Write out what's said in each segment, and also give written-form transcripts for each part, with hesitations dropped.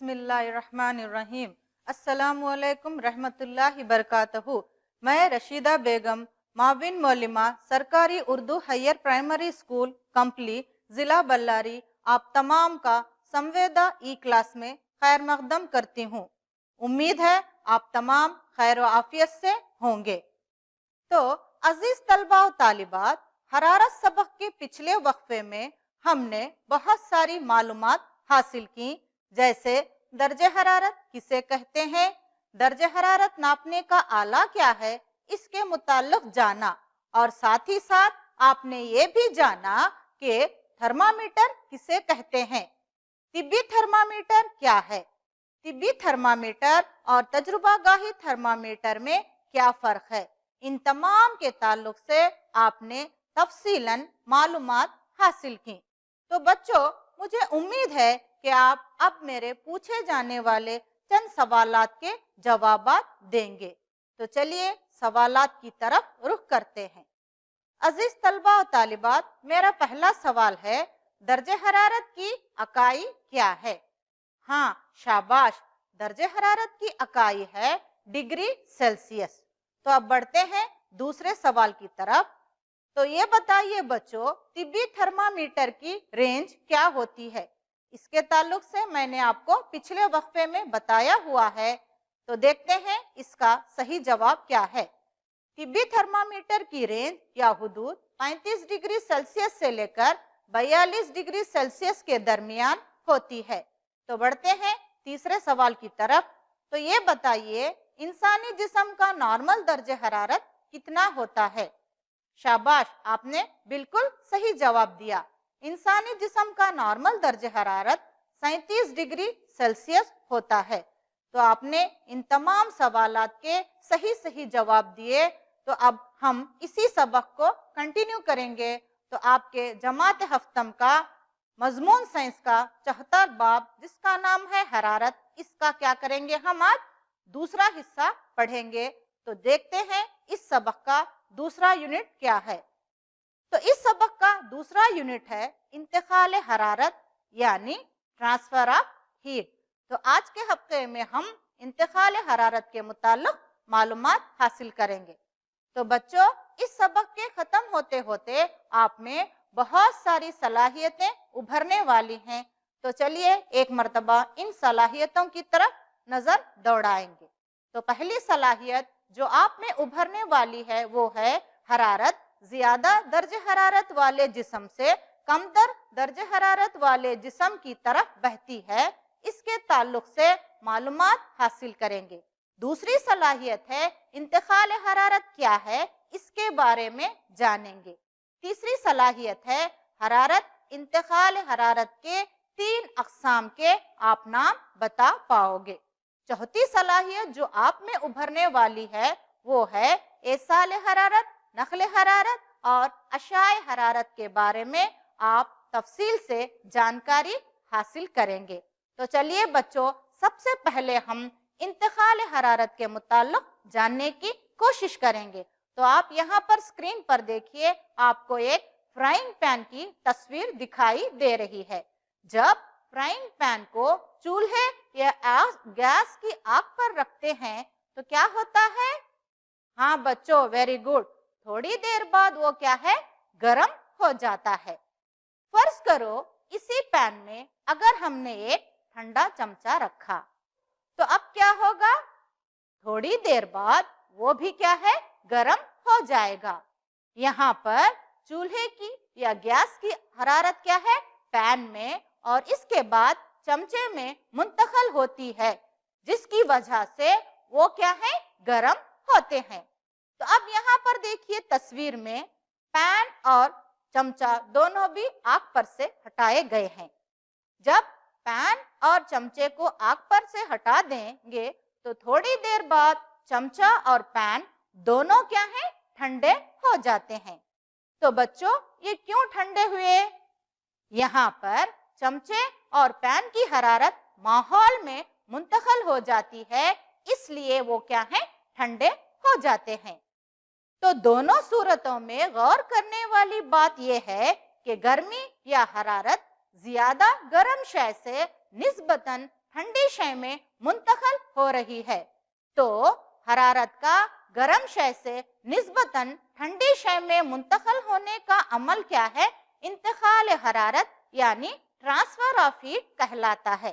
بسم اللہ الرحمن الرحیم۔ السلام علیکم رحمۃ اللہ وبرکاتہ۔ میں رشیدہ بیگم، معاون معلمہ، سرکاری اردو ہائر پرائمری اسکول کمپلی، ضلع بلاری، آپ تمام کا سمویدہ ای کلاس میں خیر مقدم کرتی ہوں۔ امید ہے آپ تمام خیر و عافیت سے ہوں گے۔ تو عزیز طلبہ و طالبات، حرارت سبق کے پچھلے وقفے میں ہم نے بہت ساری معلومات حاصل کی، جیسے درجہ حرارت کسے کہتے ہیں، درجہ حرارت ناپنے کا آلہ کیا ہے، اس کے متعلق جانا، اور ساتھ ہی ساتھ آپ نے یہ بھی جانا کہ تھرمامیٹر کسے کہتے ہیں۔ طبی تھرمامیٹر کیا ہے، طبی تھرمامیٹر اور تجربہ گاہی تھرمامیٹر میں کیا فرق ہے، ان تمام کے تعلق سے آپ نے تفصیلاً معلومات حاصل کی۔ تو بچوں، مجھے امید ہے کہ آپ اب میرے پوچھے جانے والے چند سوالات کے جوابات دیں گے۔ تو چلیے سوالات کی طرف رخ کرتے ہیں۔ عزیز طلبہ و طالبات، میرا پہلا سوال ہے، درجہ حرارت کی اکائی کیا ہے؟ ہاں شاباش، درجہ حرارت کی اکائی ہے ڈگری سیلسیس۔ تو اب بڑھتے ہیں دوسرے سوال کی طرف۔ تو یہ بتائیے بچوں، طبی تھرمامیٹر کی رینج کیا ہوتی ہے؟ اس کے تعلق سے میں نے آپ کو پچھلے وقفے میں بتایا ہوا ہے۔ تو دیکھتے ہیں اس کا صحیح جواب کیا ہے۔ طبی تھرمامیٹر کی رینج یا حدود 35 ڈگری سیلسیس سے لے کر 42 ڈگری سیلسیس کے درمیان ہوتی ہے۔ تو بڑھتے ہیں تیسرے سوال کی طرف۔ تو یہ بتائیے، انسانی جسم کا نارمل درجہ حرارت کتنا ہوتا ہے؟ شاباش، آپ نے بالکل صحیح جواب دیا۔ انسانی جسم کا نارمل درجہ حرارت 37 ڈگری سیلسیس ہوتا ہے۔ تو آپ نے ان تمام سوالات کے صحیح جواب دیے۔ تو اب ہم اسی سبق کو کنٹینیو کریں گے۔ تو آپ کے جماعت ہفتم کا مضمون سائنس کا 74 باب، جس کا نام ہے حرارت، اس کا کیا کریں گے؟ ہم آج دوسرا حصہ پڑھیں گے۔ تو دیکھتے ہیں اس سبق کا دوسرا یونٹ کیا ہے۔ تو اس سبق کا دوسرا یونٹ ہے انتقال حرارت، یعنی ٹرانسفر آف ہیٹ۔ تو آج کے ہفتے میں ہم انتقال حرارت کے متعلق معلومات حاصل کریں گے۔ تو بچوں، اس سبق کے ختم ہوتے ہوتے آپ میں بہت ساری صلاحیتیں ابھرنے والی ہیں۔ تو چلیے ایک مرتبہ ان صلاحیتوں کی طرف نظر دوڑائیں گے۔ تو پہلی صلاحیت جو آپ میں ابھرنے والی ہے وہ ہے حرارت زیادہ درجہ حرارت والے جسم سے کم تر درجہ حرارت والے جسم کی طرف بہتی ہے۔ اس کے تعلق سے معلومات حاصل کریں گے۔ دوسری صلاحیت ہے انتقال حرارت کیا ہے، اس کے بارے میں جانیں گے۔ تیسری صلاحیت ہے حرارت انتقال حرارت کے 3 اقسام کے آپ نام بتا پاؤ گے۔ چوتھی صلاحیت جو آپ میں ابھرنے والی ہے وہ ہے ایصال حرارت، نقل حرارت اور اشعاع حرارت کے بارے میں آپ تفصیل سے جانکاری حاصل کریں گے۔ تو چلیے بچوں، سب سے پہلے ہم انتقال حرارت کے متعلق جاننے کی کوشش کریں گے۔ تو آپ یہاں پر اسکرین پر دیکھیے، آپ کو ایک فرائنگ پین کی تصویر دکھائی دے رہی ہے۔ جب فرائنگ پین کو چولہے یا گیس کی آگ پر رکھتے ہیں تو کیا ہوتا ہے؟ ہاں بچوں، ویری گڈ، تھوڑی دیر بعد وہ کیا ہے؟ گرم ہو جاتا ہے۔ فرض کرو اسی پین میں اگر ہم نے ایک ٹھنڈا چمچہ رکھا تو اب کیا ہوگا؟ تھوڑی دیر بعد وہ بھی کیا ہے؟ گرم ہو جائے گا۔ یہاں پر چولہے کی یا گیس کی حرارت کیا ہے؟ پین میں، اور اس کے بعد چمچے میں منتقل ہوتی ہے، جس کی وجہ سے وہ کیا ہے؟ گرم ہوتے ہیں۔ تو اب یہاں پر دیکھیے تصویر میں پین اور چمچہ دونوں بھی آگ پر سے ہٹائے گئے ہیں۔ جب پین اور چمچے کو آگ پر سے ہٹا دیں گے تو تھوڑی دیر بعد چمچہ اور پین دونوں کیا ہیں؟ ٹھنڈے ہو جاتے ہیں۔ تو بچوں، یہ کیوں ٹھنڈے ہوئے؟ یہاں پر چمچے اور پین کی حرارت ماحول میں منتقل ہو جاتی ہے، اس لیے وہ کیا ہیں؟ ٹھنڈے ہو جاتے ہیں۔ تو دونوں صورتوں میں غور کرنے والی بات یہ ہے کہ گرمی یا حرارت زیادہ گرم شے سے نسبتاً ٹھنڈی شے میں منتقل ہو رہی ہے۔ تو حرارت کا گرم شے سے نسبتاً ٹھنڈی شے میں منتقل ہونے کا عمل کیا ہے؟ انتقال حرارت یعنی ٹرانسفر آف ہیٹ کہلاتا ہے۔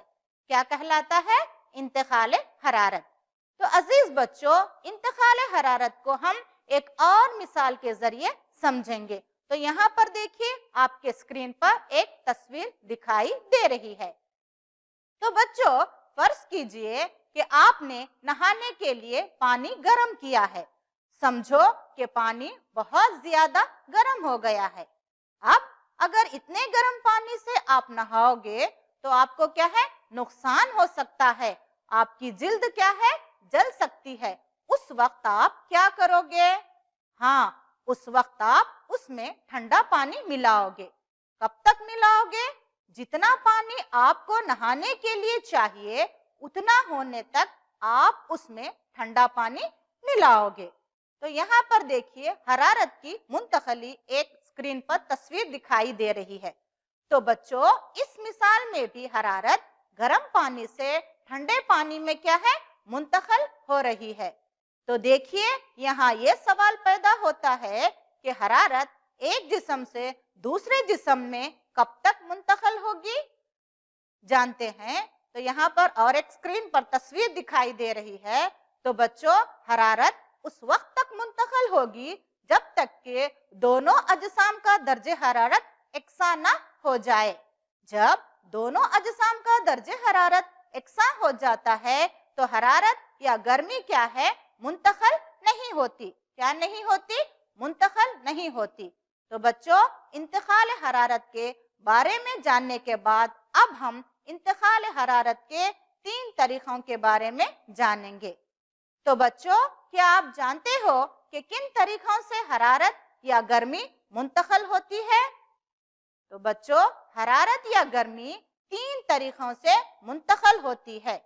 کیا کہلاتا ہے؟ انتقال حرارت۔ تو عزیز بچوں، انتقال حرارت کو ہم ایک اور مثال کے ذریعے سمجھیں گے۔ تو یہاں پر دیکھیے، آپ کے اسکرین پر ایک تصویر دکھائی دے رہی ہے۔ تو بچوں، فرض کیجئے کہ آپ نے نہانے کے لیے پانی گرم کیا ہے۔ سمجھو کہ پانی بہت زیادہ گرم ہو گیا ہے۔ اب اگر اتنے گرم پانی سے آپ نہاؤ گے تو آپ کو کیا ہے؟ نقصان ہو سکتا ہے۔ آپ کی جلد کیا ہے؟ جل سکتی ہے۔ اس وقت آپ کیا کرو گے؟ ہاں، اس وقت آپ اس میں ٹھنڈا پانی ملاؤ گے۔ کب تک ملاؤ گے؟ جتنا پانی آپ کو نہانے کے لیے چاہیے اتنا ہونے تک آپ اس میں ٹھنڈا پانی ملاؤ گے۔ تو یہاں پر دیکھیے، حرارت کی منتقلی ایک اسکرین پر تصویر دکھائی دے رہی ہے۔ تو بچوں، اس مثال میں بھی حرارت گرم پانی سے ٹھنڈے پانی میں کیا ہے؟ منتقل ہو رہی ہے۔ تو دیکھیے، یہاں یہ سوال پیدا ہوتا ہے کہ حرارت ایک جسم سے دوسرے جسم میں کب تک منتقل ہوگی؟ جانتے ہیں؟ تو یہاں پر اور ایک اسکرین پر تصویر دکھائی دے رہی ہے۔ تو بچوں، حرارت اس وقت تک منتقل ہوگی جب تک کہ دونوں اجسام کا درجہ حرارت یکساں نہ ہو جائے۔ جب دونوں اجسام کا درجہ حرارت یکساں ہو جاتا ہے تو حرارت یا گرمی کیا ہے؟ منتقل نہیں ہوتی۔ کیا نہیں ہوتی؟ منتقل نہیں ہوتی۔ تو بچوں، انتقال حرارت کے بارے میں جاننے کے بعد اب ہم انتقال حرارت کے 3 طریقوں کے بارے میں جانیں گے۔ تو بچوں، کیا آپ جانتے ہو کہ کن طریقوں سے حرارت یا گرمی منتقل ہوتی ہے؟ تو بچوں، حرارت یا گرمی 3 طریقوں سے منتقل ہوتی ہے،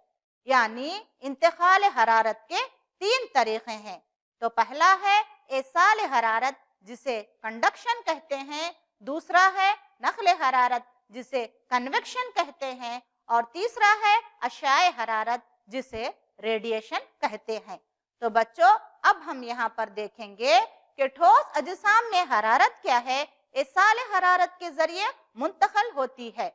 یعنی انتقال حرارت کے 3 طریقے ہیں۔ تو پہلا ہے ایصال حرارت، جسے کنڈکشن کہتے ہیں۔ دوسرا ہے نقل حرارت، جسے کنویکشن کہتے ہیں۔ اور تیسرا ہے اشعاع حرارت، جسے ریڈیشن کہتے ہیں۔ تو بچوں، اب ہم یہاں پر دیکھیں گے کہ ٹھوس اجسام میں حرارت کیا ہے؟ ایصال حرارت کے ذریعے منتقل ہوتی ہے۔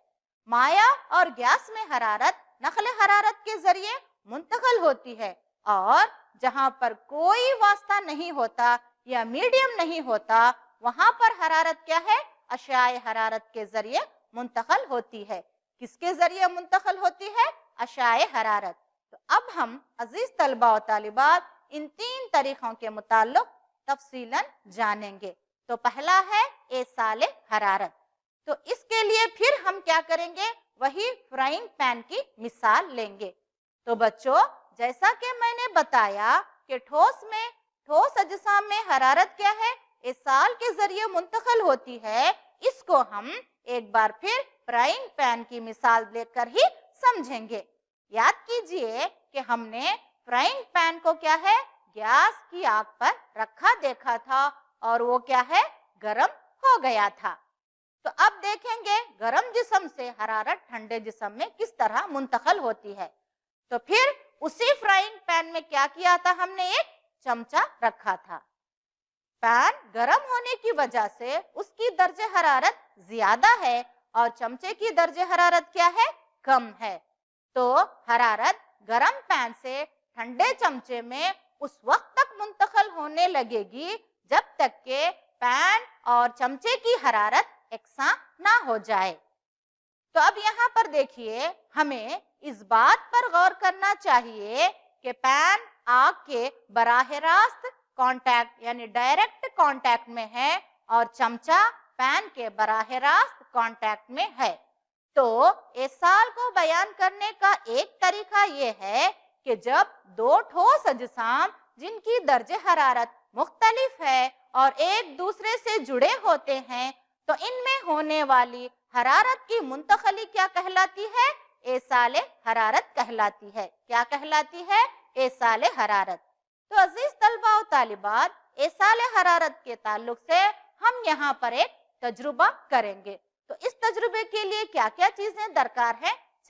مائع اور گیس میں حرارت نقل حرارت کے ذریعے منتقل ہوتی ہے۔ اور جہاں پر کوئی واسطہ نہیں ہوتا یا میڈیم نہیں ہوتا، وہاں پر حرارت کیا ہے؟ اشعاع حرارت کے ذریعے منتقل ہوتی ہے۔ کس کے ذریعے منتقل ہوتی ہے؟ اشعاع حرارت۔ تو اب ہم عزیز طلباء و طالبات ان 3 طریقوں کے متعلق تفصیلاً جانیں گے۔ تو پہلا ہے ایصال حرارت۔ تو اس کے لیے پھر ہم کیا کریں گے؟ وہی فرائنگ پین کی مثال لیں گے۔ تو بچوں، جیسا کہ میں نے بتایا کہ ٹھوس اجسام میں حرارت کیا ہے؟ ایصال کے ذریعے منتقل ہوتی ہے۔ اس کو ہم ایک بار پھر فرائنگ پین کی مثال دے کر ہی سمجھیں گے۔ یاد کیجئے کہ ہم نے فرائنگ پین کو کیا ہے؟ گیس کی آگ پر رکھا دیکھا تھا اور وہ کیا ہے؟ گرم ہو گیا تھا۔ تو اب دیکھیں گے گرم جسم سے حرارت ٹھنڈے جسم میں کس طرح منتقل ہوتی ہے۔ تو پھر اسی فرائنگ پین میں کیا کیا تھا؟ ہم نے ایک چمچہ رکھا تھا۔ پین گرم ہونے کی وجہ سے اس کی درجہ حرارت زیادہ ہے اور چمچے کی درجہ حرارت کیا ہے؟ کم ہے۔ تو حرارت گرم پین سے ٹھنڈے چمچے میں اس وقت تک منتقل ہونے لگے گی جب تک کہ پین اور چمچے کی حرارت یکساں نہ ہو جائے۔ تو اب یہاں پر دیکھیے، ہمیں اس بات پر غور کرنا چاہیے کہ پین آگ کے براہ راست کانٹیکٹ یعنی ڈائریکٹ کانٹیکٹ میں ہے اور چمچہ پین کے براہ راست کانٹیکٹ میں ہے۔ تو ایصال کو بیان کرنے کا ایک طریقہ یہ ہے کہ جب 2 ٹھوس اجسام جن کی درجہ حرارت مختلف ہے اور ایک دوسرے سے جڑے ہوتے ہیں تو ان میں ہونے والی حرارت کی منتقلی کیا کہلاتی ہے؟ ایصال حرارت کہلاتی ہے۔ کیا کہلاتی ہے؟ ایصال حرارت۔ تو عزیز طلباء و طالبات، ایصال حرارت کے تعلق سے ہم یہاں پر ایک تجربہ کریں گے۔ تو اس تجربے کے لیے کیا کیا چیزیں درکار ہیں؟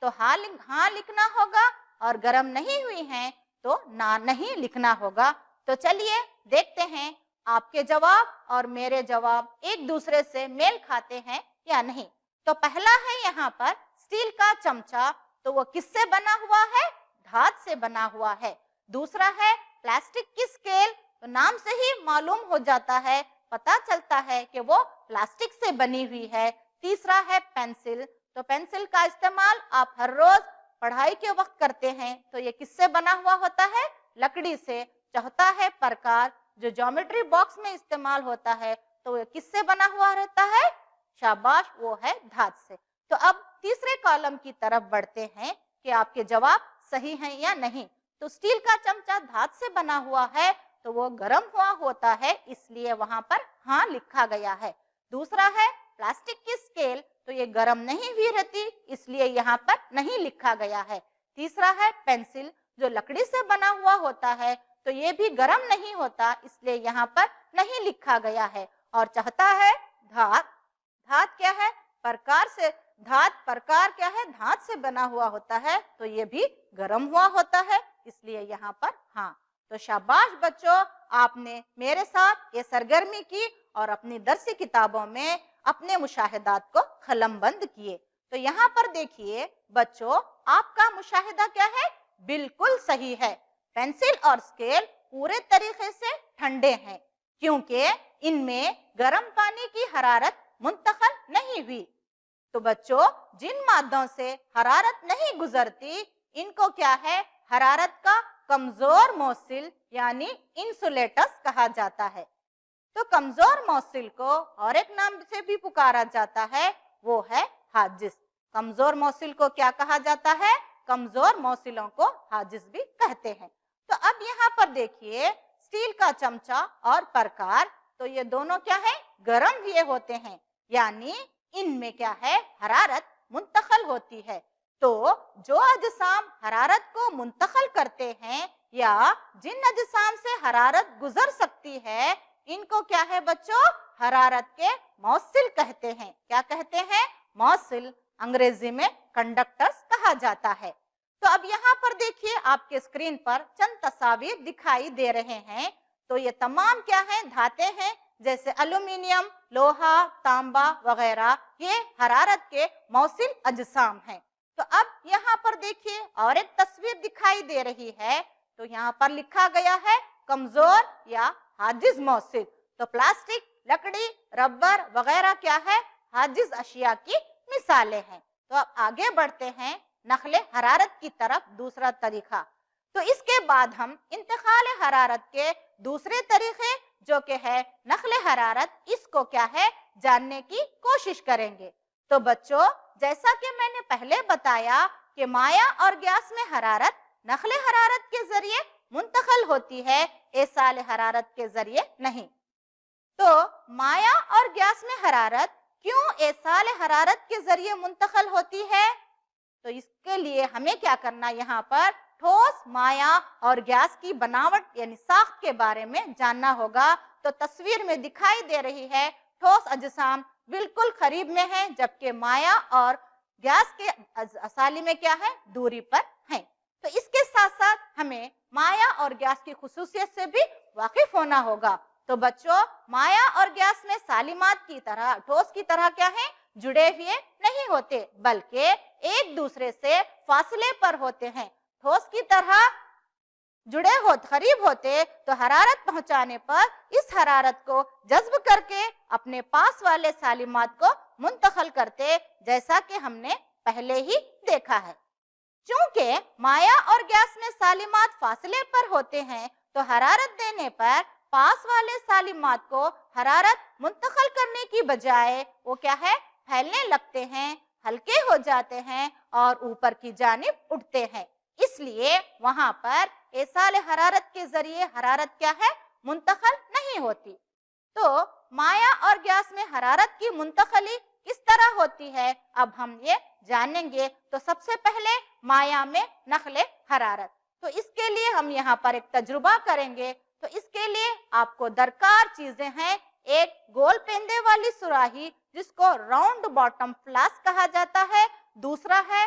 تو ہاں لکھنا ہوگا اور گرم نہیں ہوئی ہیں تو نہ نہیں لکھنا ہوگا۔ تو چلیے دیکھتے ہیں آپ کے جواب اور میرے جواب ایک دوسرے سے میل کھاتے ہیں یا نہیں۔ تو پہلا ہے یہاں پر اسٹیل کا چمچہ، تو وہ کس سے بنا ہوا ہے؟ دھات سے بنا ہوا ہے۔ دوسرا ہے پلاسٹک کی اسکیل، تو نام سے ہی معلوم ہو جاتا ہے، پتا چلتا ہے کہ وہ پلاسٹک سے بنی ہوئی ہے۔ تیسرا ہے پینسل، تو پینسل کا استعمال آپ ہر روز پڑھائی کے وقت کرتے ہیں، تو یہ کس سے بنا ہوا ہوتا ہے؟ لکڑی سے۔ چوتھا ہے پرکار، جو جیومیٹری باکس میں استعمال ہوتا ہے، تو یہ کس سے بنا ہوا رہتا ہے؟ شاباش، وہ ہے دھات سے۔ تو اب تیسرے کالم کی طرف بڑھتے ہیں کہ آپ کے جواب صحیح ہیں یا نہیں۔ تو اسٹیل کا چمچہ دھات سے بنا ہوا ہے تو وہ گرم ہوا ہوتا ہے، اس لیے وہاں پر ہاں لکھا گیا ہے۔ دوسرا ہے پلاسٹک کی اسکیل، تو یہ گرم نہیں ہوئی رہتی، اس لیے یہاں پر نہیں لکھا گیا ہے۔ تیسرا ہے پینسل، جو لکڑی سے بنا ہوا ہوتا ہے تو یہ بھی گرم نہیں ہوتا، اس لیے یہاں پر نہیں لکھا گیا ہے۔ اور چوتھا ہے دھات۔ دھات کیا ہے؟ پرکار سے۔ دھات پرکار کیا ہے؟ دھات سے بنا ہوا ہوتا ہے تو یہ بھی گرم ہوا ہوتا ہے، اس لیے یہاں پر ہاں۔ تو شاباش بچوں، آپ نے میرے ساتھ یہ سرگرمی کی اور اپنی درسی کتابوں میں اپنے مشاہدات کو قلم بند کیے۔ تو یہاں پر دیکھیے بچوں، آپ کا مشاہدہ کیا ہے؟ بالکل صحیح ہے۔ پینسل اور اسکیل پورے طریقے سے ٹھنڈے ہیں، کیونکہ ان میں گرم پانی کی حرارت منتقل نہیں ہوئی۔ تو بچوں، جن مادوں سے حرارت نہیں گزرتی ان کو کیا ہے؟ حرارت کا کمزور موصل یعنی انسولیٹس کہا جاتا ہے۔ تو کمزور موصل کو اور ایک نام سے بھی پکارا جاتا ہے، وہ ہے حاجز۔ کمزور موصل کو کیا کہا جاتا ہے؟ کمزور موصلوں کو حاجز بھی کہتے ہیں۔ تو اب یہاں پر دیکھیے اسٹیل کا چمچہ اور پرکار، تو یہ دونوں کیا ہے؟ گرم ہوئے ہوتے ہیں، یعنی ان میں کیا ہے؟ حرارت منتقل ہوتی ہے۔ تو جو اجسام حرارت کو منتقل کرتے ہیں یا جن اجسام سے حرارت گزر سکتی ہے، ان کو کیا ہے بچوں؟ حرارت کے موصل کہتے ہیں۔ کیا کہتے ہیں؟ موصل، انگریزی میں کنڈکٹرز کہا جاتا ہے۔ تو اب یہاں پر دیکھیے آپ کے اسکرین پر چند تصاویر دکھائی دے رہے ہیں، تو یہ تمام کیا ہیں؟ دھاتیں ہیں، جیسے الومینیم، لوہا، تانبا وغیرہ، یہ حرارت کے موصل اجسام ہیں۔ تو اب یہاں پر دیکھیے اور ایک تصویر دکھائی دے رہی ہے، تو یہاں پر لکھا گیا ہے کمزور یا حاجز موصل۔ تو پلاسٹک، لکڑی، ربر وغیرہ کیا ہے؟ حاجز اشیاء کی مثالیں ہیں۔ تو اب آگے بڑھتے ہیں نقل حرارت کی طرف، دوسرا طریقہ۔ تو اس کے بعد ہم انتقال حرارت کے دوسرے طریقے جو کہ ہے نقل حرارت، اس کو کیا ہے؟ جاننے کی کوشش کریں گے۔ تو بچوں، جیسا کہ میں نے پہلے بتایا کہ مائع اور گیس میں حرارت نقل حرارت کے ذریعے منتقل ہوتی ہے، ایصال حرارت کے ذریعے نہیں۔ تو مائع اور گیس میں حرارت کیوں ایصال حرارت کے ذریعے منتقل ہوتی ہے؟ تو اس کے لیے ہمیں کیا کرنا، یہاں پر ٹھوس، مائع اور گیس کی بناوٹ یعنی ساخت کے بارے میں جاننا ہوگا۔ تو تصویر میں دکھائی دے رہی ہے ٹھوس اجسام بالکل قریب میں ہیں، جبکہ مائع اور گیس کے اصالی میں کیا ہے؟ دوری پر ہیں۔ تو اس کے ساتھ ساتھ ہمیں مائع اور گیس کی خصوصیت سے بھی واقف ہونا ہوگا۔ تو بچوں، مائع اور گیس میں سالمات کی طرح، ٹھوس کی طرح کیا ہے؟ جڑے ہوئے نہیں ہوتے، بلکہ ایک دوسرے سے فاصلے پر ہوتے ہیں۔ ٹھوس کی طرح جڑے قریب ہوتے تو حرارت پہنچانے پر اس حرارت کو جذب کر کے اپنے پاس والے سالمات کو منتقل کرتے، جیسا کہ ہم نے پہلے ہی دیکھا ہے۔ چونکہ مائع اور گیس میں سالمات فاصلے پر ہوتے ہیں تو حرارت دینے پر پاس والے سالمات کو حرارت منتقل کرنے کی بجائے وہ کیا ہے؟ پھیلنے لگتے ہیں، ہلکے ہو جاتے ہیں اور اوپر کی جانب اٹھتے ہیں۔ اس لیے وہاں پر ایصال حرارت کے ذریعے حرارت کیا ہے؟ منتقل نہیں ہوتی۔ تو مائع اور گیس میں حرارت کی منتقلی کس طرح ہوتی ہے، اب ہم یہ جانیں گے۔ تو سب سے پہلے مائع میں نقل حرارت، تو اس کے لیے ہم یہاں پر ایک تجربہ کریں گے۔ تو اس کے لیے آپ کو درکار چیزیں ہیں، ایک گول پیندے والی سراہی جس کو راؤنڈ باٹم فلاسک کہا جاتا ہے، دوسرا ہے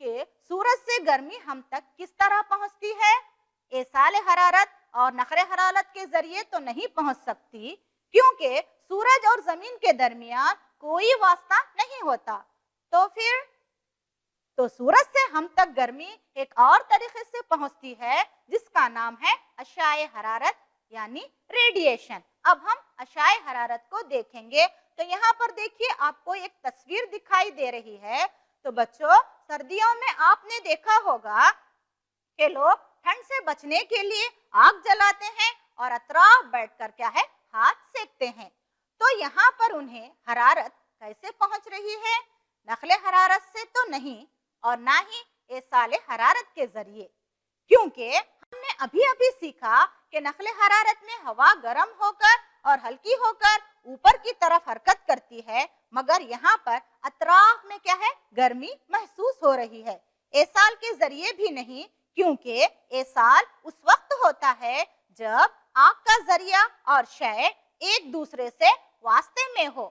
کہ سورج سے گرمی ہم تک کس طرح پہنچتی ہے؟ ایصال حرارت اور نقل حرارت کے ذریعے تو نہیں پہنچ سکتی، کیونکہ سورج اور زمین کے درمیان کوئی واسطہ نہیں ہوتا۔ تو سورج سے ہم تک گرمی ایک اور طریقے سے پہنچتی ہے جس کا نام ہے اشعہ حرارت یعنی ریڈیشن۔ اب ہم اشعہ حرارت کو دیکھیں گے تو یہاں پر دیکھیے آپ کو ایک تصویر دکھائی دے رہی ہے۔ تو بچوں، سردیوں میں آپ نے دیکھا ہوگا کہ لوگ ٹھنڈ سے بچنے کے لیے آگ جلاتے ہیں اور اطراف بیٹھ کر کیا ہے، ہاتھ سیکتے ہیں۔ تو یہاں پر انہیں حرارت کیسے پہنچ رہی ہے؟ نقل حرارت سے تو نہیں اور نہ ہی ایصال حرارت کے ذریعے، کیونکہ ہم نے ابھی سیکھا کہ نقل حرارت میں ہوا گرم ہو کر اور ہلکی ہو کر اوپر کی طرف حرکت کرتی ہے، مگر یہاں پر اطراف میں کیا ہے، گرمی محسوس ہو رہی ہے۔ ایصال کے ذریعے بھی نہیں، کیونکہ ایصال اس وقت ہوتا ہے جب آگ کا ذریعہ اور شے ایک دوسرے سے واسطے میں ہو۔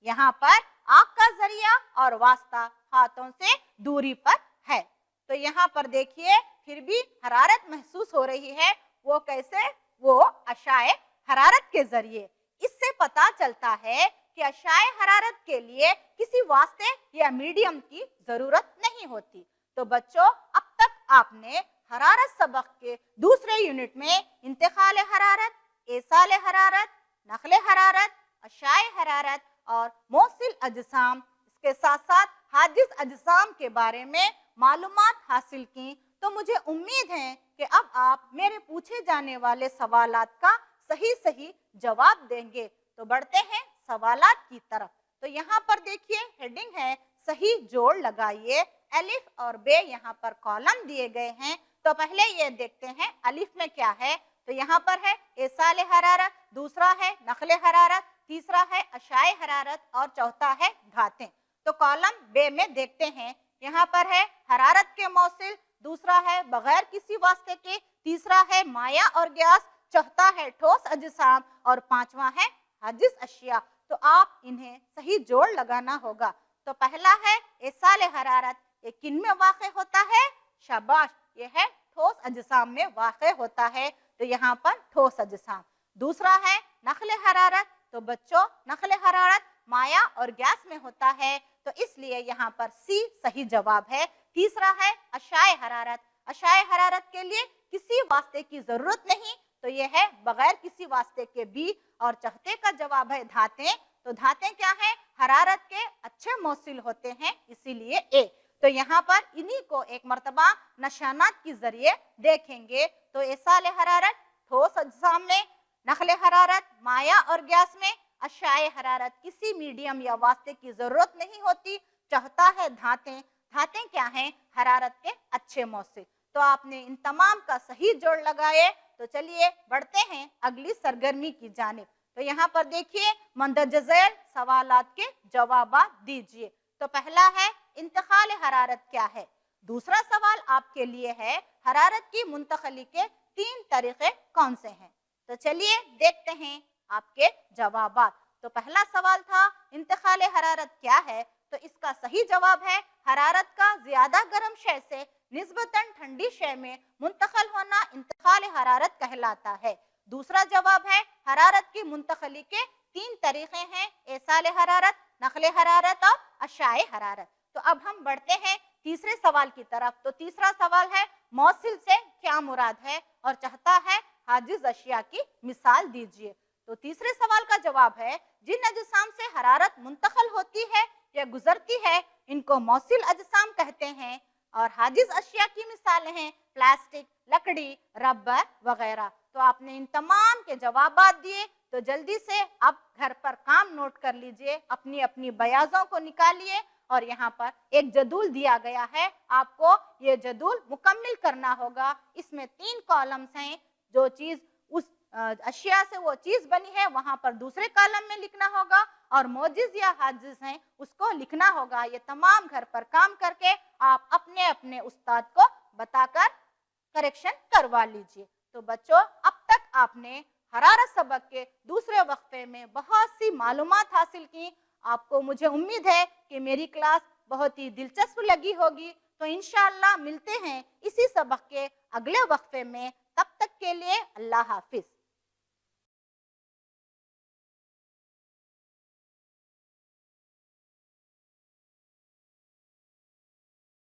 یہاں پر آگ کا ذریعہ اور واسطہ ہاتھوں سے دوری پر ہے، تو یہاں پر دیکھیے پھر بھی حرارت محسوس ہو رہی ہے۔ وہ کیسے؟ وہ اشعہ حرارت کے ذریعے۔ اس سے پتا چلتا ہے کہ اشعہ حرارت کے لیے کسی واسطے یا میڈیم کی ضرورت نہیں ہوتی۔ تو بچوں، اب تک آپ نے حرارت سبق کے دوسرے یونٹ میں انتقال حرارت، ایصال حرارت، نقل حرارت، اشعہ حرارت اور موصل اجسام، اس کے ساتھ ساتھ حاجز اجسام کے بارے میں معلومات حاصل کی۔ تو مجھے امید ہے کہ اب آپ میرے پوچھے جانے والے سوالات کا صحیح جواب دیں گے۔ تو بڑھتے ہیں سوالات کی طرف۔ تو یہاں پر دیکھیے ہیڈنگ ہے صحیح جوڑ لگائیے۔ الف اور بے یہاں پر کالم دیے گئے ہیں۔ تو پہلے یہ دیکھتے ہیں الف میں کیا ہے۔ تو یہاں پر ہے ایصال حرارت، دوسرا ہے نقل حرارت، تیسرا ہے اشعہ حرارت اور چوتھا ہے دھاتیں۔ تو کالم بے میں دیکھتے ہیں، یہاں پر ہے حرارت کے موصل، دوسرا ہے بغیر کسی واسطے کے، تیسرا ہے مائع اور گیس، چوتھا ہے ٹھوس اجسام اور پانچواں ہے حاجز اشیاء۔ تو آپ انہیں صحیح جوڑ لگانا ہوگا۔ تو پہلا ہے ایصال حرارت، یہ کن میں واقع ہوتا ہے؟ شاباش، یہ ہے ٹھوس اجسام میں واقع ہوتا ہے۔ تو یہاں پر ٹھوس اجسام۔ دوسرا ہے نقل حرارت، تو بچوں نقل حرارت مائع اور گیس میں ہوتا ہے، تو اس لیے یہاں پر سی صحیح جواب ہے۔ تیسرا ہے اشعہ حرارت، اشعہ حرارت کے لیے کسی واسطے کی ضرورت نہیں، تو یہ ہے بغیر کسی واسطے کے بی، اور چوتھے کا جواب ہے دھاتیں۔ تو دھاتیں کیا ہیں؟ حرارت کے اچھے موصل ہوتے ہیں، اسی لیے اے۔ تو یہاں پر انہی کو ایک مرتبہ نشانات کے ذریعے دیکھیں گے۔ تو ایصال حرارت ٹھوس اجسام میں، نقل حرارت مائع اور گیس میں، اشعہ حرارت کسی میڈیم یا واسطے کی ضرورت نہیں ہوتی، چوتھا ہے دھاتیں۔ دھاتیں کیا ہیں؟ حرارت کے اچھے موصل۔ تو آپ نے ان تمام کا صحیح جوڑ لگائے۔ تو چلیے بڑھتے ہیں اگلی سرگرمی کی جانب۔ تو یہاں پر دیکھیے مندرجہ ذیل سوالات کے جوابات دیجئے۔ تو پہلا ہے انتقال حرارت کیا ہے؟ دوسرا سوال آپ کے لیے ہے حرارت کی منتقلی کے 3 طریقے کون سے ہیں؟ تو چلیے دیکھتے ہیں آپ کے جوابات۔ تو پہلا سوال تھا انتقال حرارت کیا ہے؟ تو اس کا صحیح جواب ہے حرارت کا زیادہ گرم شے سے نسبتاً ٹھنڈی شے میں منتقل ہونا انتقال حرارت کہلاتا ہے۔ دوسرا جواب ہے حرارت کی منتقلی کے 3 طریقے ہیں، ایصال حرارت، نقل حرارت اور اشعہ حرارت۔ تو اب ہم بڑھتے ہیں تیسرے سوال کی طرف۔ تو تیسرا سوال ہے موصل سے کیا مراد ہے؟ اور چاہتا ہے حاجز اشیاء کی مثال دیجئے۔ تو تیسرے سوال کا جواب ہے جن اجسام سے حرارت منتقل ہوتی ہے یا گزرتی ہے ان کو موصل اجسام کہتے ہیں، اور حاجز اشیاء کی مثالیں ہیں پلاسٹک، لکڑی، ربر وغیرہ۔ تو آپ نے ان تمام کے جوابات دیے۔ تو جلدی سے اب گھر پر کام نوٹ کر لیجئے، اپنی اپنی بیاضوں کو نکالیے، اور یہاں پر ایک جدول دیا گیا ہے، آپ کو یہ جدول مکمل کرنا ہوگا۔ اس میں 3 کالمز ہیں، جو چیز اس اشیاء سے وہ چیز بنی ہے وہاں پر دوسرے کالم میں لکھنا ہوگا، اور موجز یا حاجز ہیں اس کو لکھنا ہوگا۔ یہ تمام گھر پر کام کر کے آپ اپنے اپنے استاد کو بتا کر کریکشن کروا لیجئے۔ تو بچوں، اب تک آپ نے حرارت سبق کے دوسرے وقفے میں بہت سی معلومات حاصل کی۔ آپ کو مجھے امید ہے کہ میری کلاس بہت ہی دلچسپ لگی ہوگی۔ تو انشاءاللہ ملتے ہیں اسی سبق کے اگلے وقفے میں، تب تک کے لیے اللہ حافظ۔